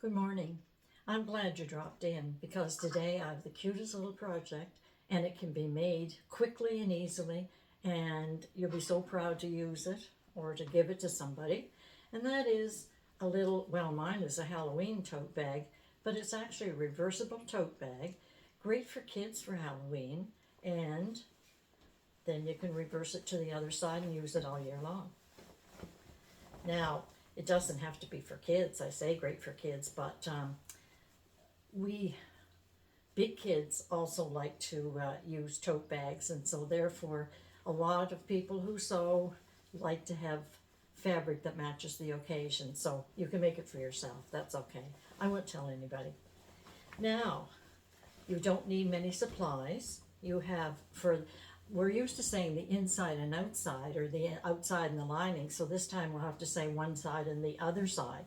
Good morning. I'm glad you dropped in because today I have the cutest little project and it can be made quickly and easily and you'll be so proud to use it or to give it to somebody. And that is a little, well, mine is a Halloween tote bag, but it's actually a reversible tote bag, great for kids for Halloween, and then you can reverse it to the other side and use it all year long. Now, it doesn't have to be for kids. I say great for kids, but we big kids also like to use tote bags, and so therefore, a lot of people who sew like to have fabric that matches the occasion. So you can make it for yourself. That's okay. I won't tell anybody. Now, you don't need many supplies. You have for we're used to saying the inside and outside, or the outside and the lining, so this time we'll have to say one side and the other side.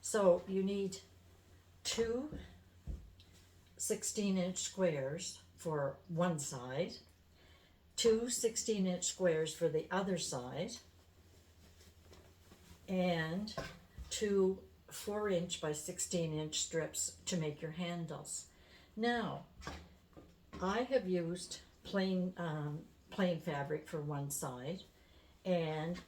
So you need two 16-inch squares for one side, two 16-inch squares for the other side, and two 4-inch by 16-inch strips to make your handles. Now, I have used plain fabric for one side, and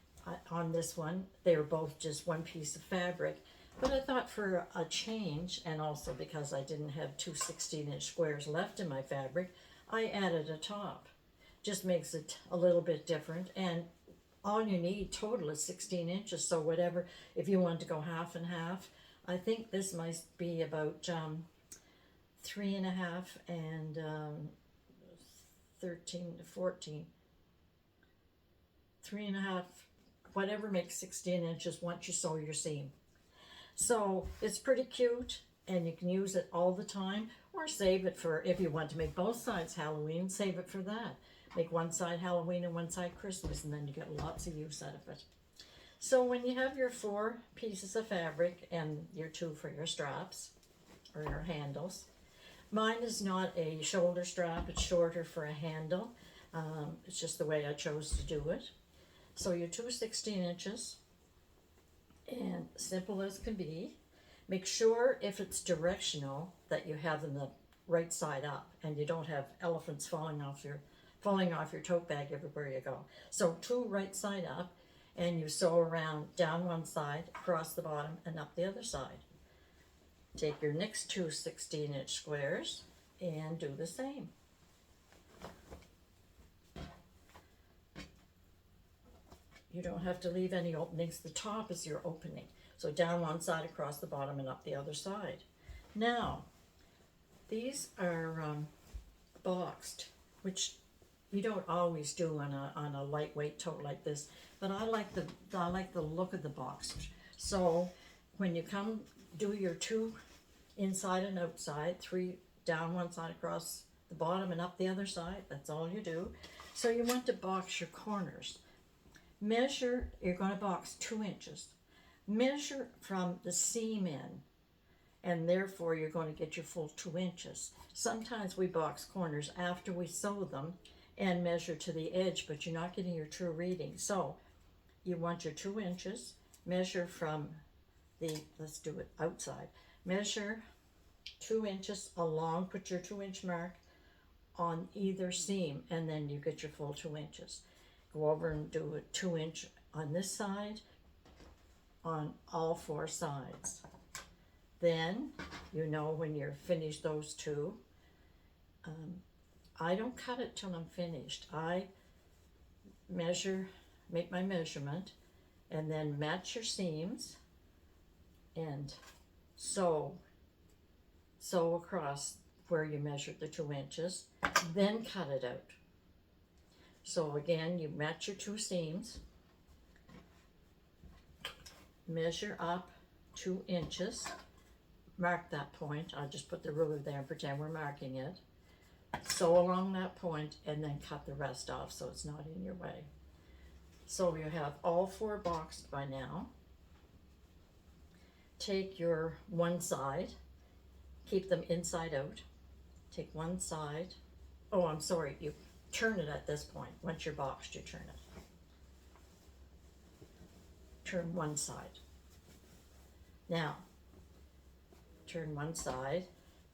on this one they were both just one piece of fabric, but I thought for a change, and also because I didn't have two 16-inch squares left in my fabric, I added a top. Just makes it a little bit different, and all you need total is 16 inches, so whatever, if you want to go half and half, I think this might be about 3.5 and 13 to 14, 3.5, whatever makes 16 inches once you sew your seam. So it's pretty cute, and you can use it all the time, or save it for, if you want to make both sides Halloween, save it for that. Make one side Halloween and one side Christmas, and then you get lots of use out of it. So when you have your 4 pieces of fabric and your 2 for your straps or your handles, mine is not a shoulder strap, it's shorter for a handle. It's just the way I chose to do it. So your 2 16 inches, and simple as can be. Make sure if it's directional that you have them the right side up and you don't have elephants falling off your tote bag everywhere you go. So 2 right side up, and you sew around down one side, across the bottom, and up the other side. Take your next 2 16-inch squares and do the same. You don't have to leave any openings. The top is your opening. So down one side, across the bottom, and up the other side. Now, these are boxed, which you don't always do on a lightweight tote like this, but I like the look of the box. So when you come do your 2 inside and outside, 3 down one side, across the bottom, and up the other side, that's all you do. So you want to box your corners. Measure, you're going to box 2 inches. Measure from the seam in, and therefore you're going to get your full 2 inches. Sometimes we box corners after we sew them and measure to the edge, but you're not getting your true reading. So you want your 2 inches, measure from the, let's do it outside, measure 2 inches along, put your 2-inch mark on either seam, and then you get your full 2 inches. Go over and do a 2-inch on this side, on all 4 sides. Then you know when you're finished those 2. I don't cut it till I'm finished. I measure, make my measurement, and then match your seams and sew across where you measured the 2 inches, then cut it out. So again, you match your 2 seams, measure up 2 inches, mark that point. I'll just put the ruler there and pretend we're marking it. Sew along that point and then cut the rest off so it's not in your way. So you have all 4 boxed by now. Take your one side, keep them inside out. Take one side, oh, I'm sorry, you turn it at this point. Once you're boxed, you turn it. Turn one side. Now, turn one side,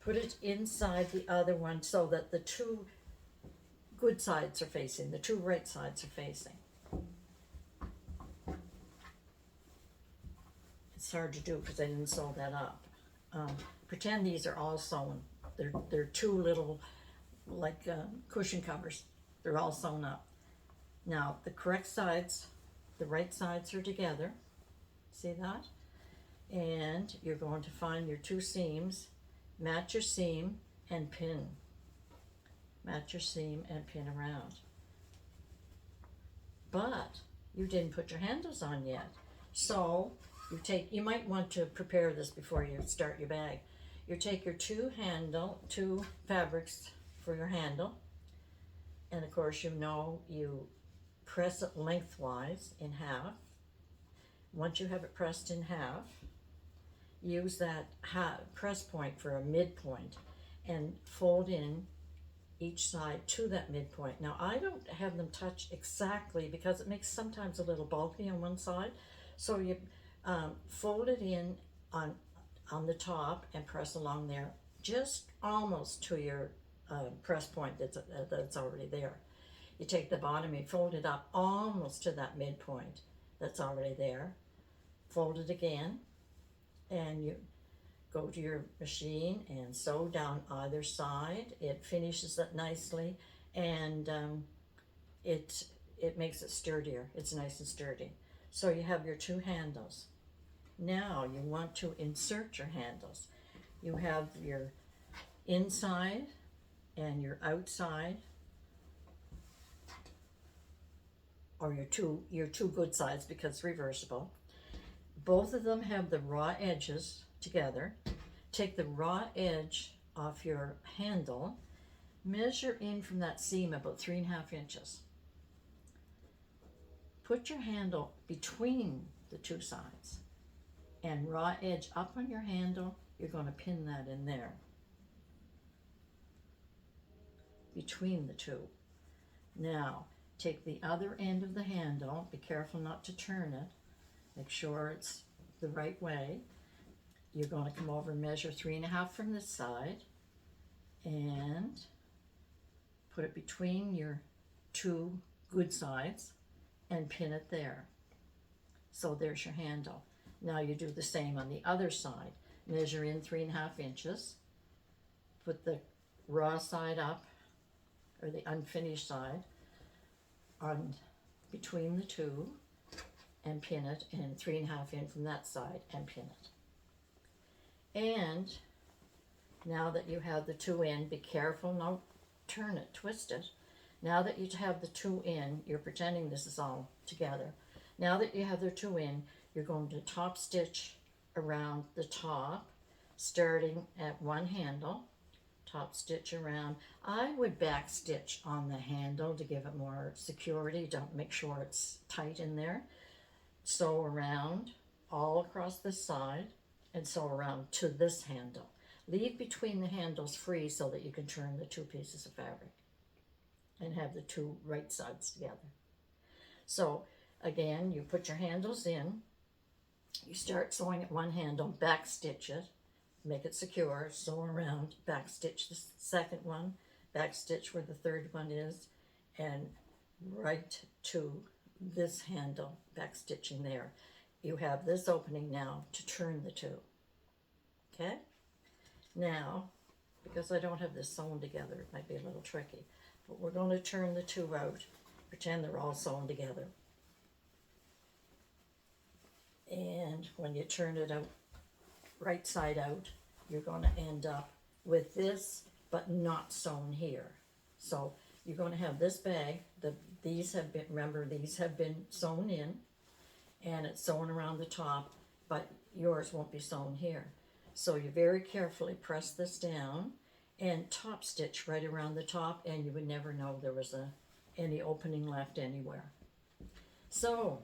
put it inside the other one so that the two good sides are facing, the two right sides are facing. It's hard to do because I didn't sew that up. Pretend these are all sewn. They're two little, like cushion covers. They're all sewn up. Now the correct sides, the right sides are together. See that? And you're going to find your two seams, match your seam and pin. Match your seam and pin around. But you didn't put your handles on yet. So you might want to prepare this before you start your bag. You take your two fabrics for your handle, and of course you press it lengthwise in half. Once you have it pressed in half, use that press point for a midpoint and fold in each side to that midpoint. Now I don't have them touch exactly because it makes sometimes a little bulky on one side, so you fold it in on the top and press along there, just almost to your press point that's already there. You take the bottom and fold it up almost to that midpoint that's already there. Fold it again, and you go to your machine and sew down either side. It finishes it nicely, and it makes it sturdier. It's nice and sturdy. So you have your two handles. Now you want to insert your handles. You have your inside and your outside, or your two good sides because it's reversible. Both of them have the raw edges together. Take the raw edge off your handle, measure in from that seam about 3.5 inches. Put your handle between the two sides and raw edge up on your handle. You're going to pin that in there between the two. Now take the other end of the handle, be careful not to turn it, make sure it's the right way. You're going to come over and measure 3.5 from this side and put it between your two good sides and pin it there. So there's your handle. Now you do the same on the other side. Measure in 3.5 inches, put the raw side up, or the unfinished side, on between the two and pin it, and 3.5 in from that side and pin it. And now that you have the two in, be careful, don't turn it, twist it. Now that you have the two in, you're pretending this is all together. Now that you have the two in, you're going to top stitch around the top, starting at one handle, top stitch around. I would back stitch on the handle to give it more security. Don't make sure it's tight in there. Sew around all across this side and sew around to this handle. Leave between the handles free so that you can turn the two pieces of fabric and have the two right sides together. So again, you put your handles in, you start sewing at one handle, back stitch it, make it secure, sew around, back stitch the second one, back stitch where the third one is, and right to this handle, back stitching there. You have this opening now to turn the two. Okay? Now, because I don't have this sewn together, it might be a little tricky, but we're going to turn the two out, pretend they're all sewn together. And when you turn it out, right side out, you're going to end up with this, but not sewn here. So you're going to have this bag, these have been sewn in, and it's sewn around the top, but yours won't be sewn here. So you very carefully press this down and top stitch right around the top, and you would never know there was any opening left anywhere. So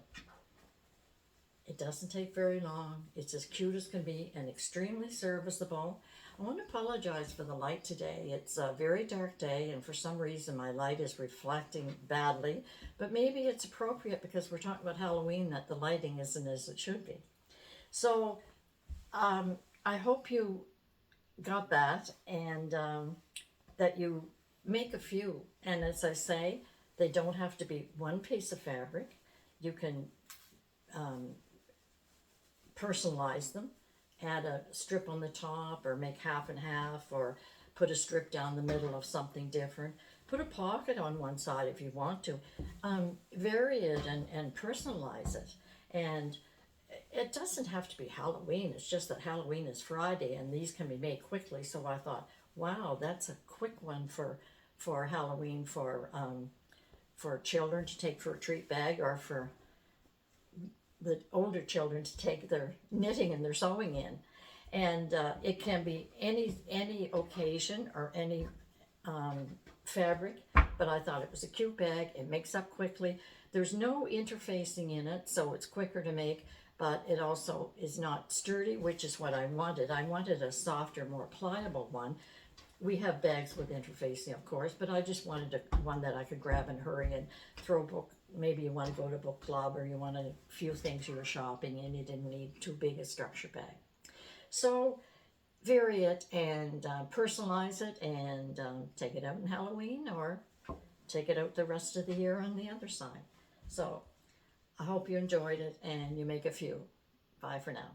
it doesn't take very long. It's as cute as can be and extremely serviceable. I want to apologize for the light today. It's a very dark day, and for some reason my light is reflecting badly, but maybe it's appropriate because we're talking about Halloween that the lighting isn't as it should be. So I hope you got that, and that you make a few. And as I say, they don't have to be one piece of fabric. You can personalize them, add a strip on the top, or make half and half, or put a strip down the middle of something different. Put a pocket on one side if you want to. Vary it and personalize it. And it doesn't have to be Halloween. It's just that Halloween is Friday, and these can be made quickly. So I thought, wow, that's a quick one for Halloween for children to take for a treat bag, or for the older children to take their knitting and their sewing in. And it can be any occasion or any fabric, but I thought it was a cute bag. It makes up quickly. There's no interfacing in it, so it's quicker to make, but it also is not sturdy, which is what I wanted. I wanted a softer, more pliable one. We have bags with interfacing, of course, but I just wanted one that I could grab and hurry and throw a book. Maybe you want to go to book club, or you want a few things you were shopping and you didn't need too big a structure bag. So vary it and personalize it, and take it out in Halloween, or take it out the rest of the year on the other side. So I hope you enjoyed it and you make a few. Bye for now.